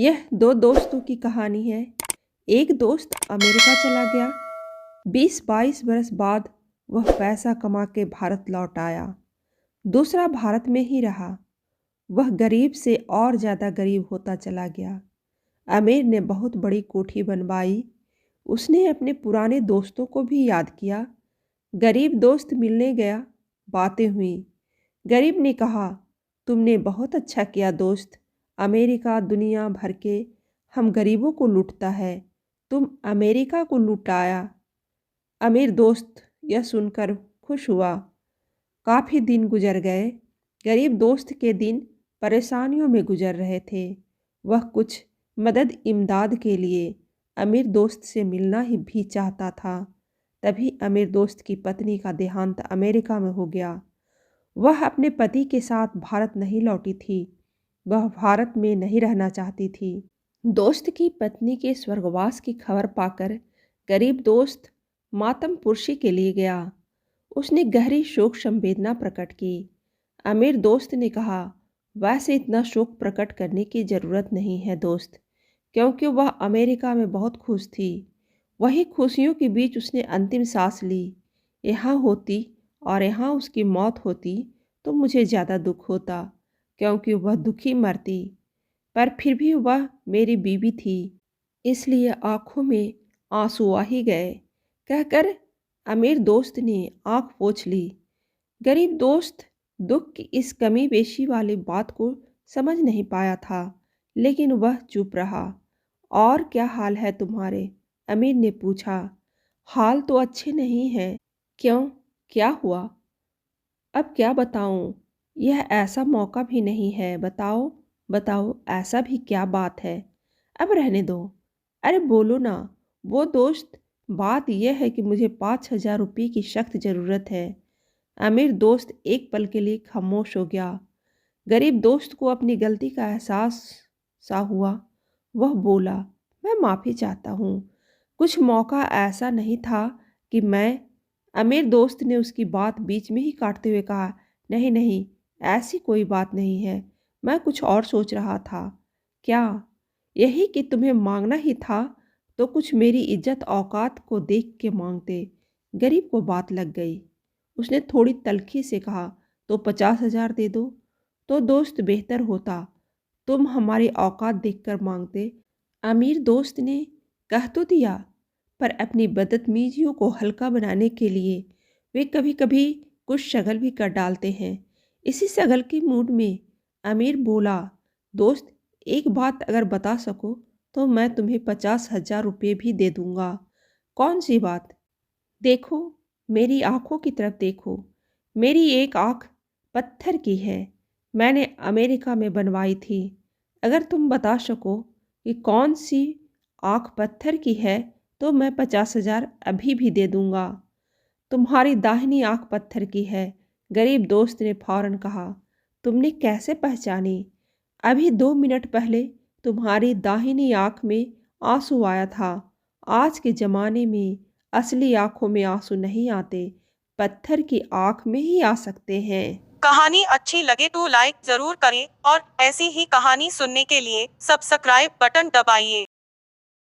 यह दो दोस्तों की कहानी है। एक दोस्त अमेरिका चला गया। 20-22 बरस बाद वह पैसा कमा के भारत लौट आया। दूसरा भारत में ही रहा। वह गरीब से और ज़्यादा गरीब होता चला गया। अमीर ने बहुत बड़ी कोठी बनवाई। उसने अपने पुराने दोस्तों को भी याद किया। गरीब दोस्त मिलने गया, बातें हुई। गरीब ने कहा, तुमने बहुत अच्छा किया दोस्त। अमेरिका दुनिया भर के हम गरीबों को लूटता है, तुम अमेरिका को लुटाया। अमीर दोस्त यह सुनकर खुश हुआ। काफ़ी दिन गुजर गए। गरीब दोस्त के दिन परेशानियों में गुजर रहे थे। वह कुछ मदद इमदाद के लिए अमीर दोस्त से मिलना ही भी चाहता था। तभी अमीर दोस्त की पत्नी का देहांत अमेरिका में हो गया। वह अपने पति के साथ भारत नहीं लौटी थी। वह भारत में नहीं रहना चाहती थी। दोस्त की पत्नी के स्वर्गवास की खबर पाकर गरीब दोस्त मातम पुरशी के लिए गया। उसने गहरी शोक संवेदना प्रकट की। अमीर दोस्त ने कहा, वैसे इतना शोक प्रकट करने की ज़रूरत नहीं है दोस्त, क्योंकि वह अमेरिका में बहुत खुश थी। वही खुशियों के बीच उसने अंतिम सांस ली। यहाँ होती और यहाँ उसकी मौत होती तो मुझे ज़्यादा दुख होता, क्योंकि वह दुखी मरती। पर फिर भी वह मेरी बीवी थी, इसलिए आंखों में आंसू आ ही गए, कहकर अमीर दोस्त ने आंख पोंछ ली। गरीब दोस्त दुख की इस कमी बेशी वाली बात को समझ नहीं पाया था, लेकिन वह चुप रहा। और क्या हाल है तुम्हारे? अमीर ने पूछा। हाल तो अच्छे नहीं हैं। क्यों, क्या हुआ? अब क्या बताऊं? यह ऐसा मौका भी नहीं है। बताओ बताओ, ऐसा भी क्या बात है? अब रहने दो। अरे बोलो ना। वो दोस्त, बात यह है कि मुझे 5,000 रुपये की सख्त ज़रूरत है। अमीर दोस्त एक पल के लिए खामोश हो गया। गरीब दोस्त को अपनी गलती का एहसास सा हुआ। वह बोला, मैं माफ़ी चाहता हूँ। कुछ मौका ऐसा नहीं था कि मैं। अमीर दोस्त ने उसकी बात बीच में ही काटते हुए कहा, नहीं नहीं, ऐसी कोई बात नहीं है। मैं कुछ और सोच रहा था। क्या? यही कि तुम्हें मांगना ही था तो कुछ मेरी इज्जत औकात को देख के मांगते। गरीब को बात लग गई। उसने थोड़ी तल्खी से कहा, तो 50,000 दे दो तो दोस्त बेहतर होता। तुम हमारी औकात देखकर मांगते। अमीर दोस्त ने कह तो दिया, पर अपनी बदतमीजियों को हल्का बनाने के लिए वे कभी कभी कुछ शगल भी कर डालते हैं। इसी शगल के मूड में अमीर बोला, दोस्त एक बात अगर बता सको तो मैं तुम्हें 50,000 रुपये भी दे दूंगा। कौन सी बात? देखो, मेरी आंखों की तरफ देखो। मेरी एक आंख पत्थर की है, मैंने अमेरिका में बनवाई थी। अगर तुम बता सको कि कौन सी आंख पत्थर की है तो मैं 50,000 अभी भी दे दूंगा। तुम्हारी दाहिनी आंख पत्थर की है। गरीब दोस्त ने फौरन कहा, तुमने कैसे पहचानी? अभी 2 मिनट पहले तुम्हारी दाहिनी आंख में आंसू आया था। आज के ज़माने में असली आंखों में आंसू नहीं आते, पत्थर की आंख में ही आ सकते हैं। कहानी अच्छी लगे तो लाइक जरूर करें और ऐसी ही कहानी सुनने के लिए सब्सक्राइब बटन दबाइए।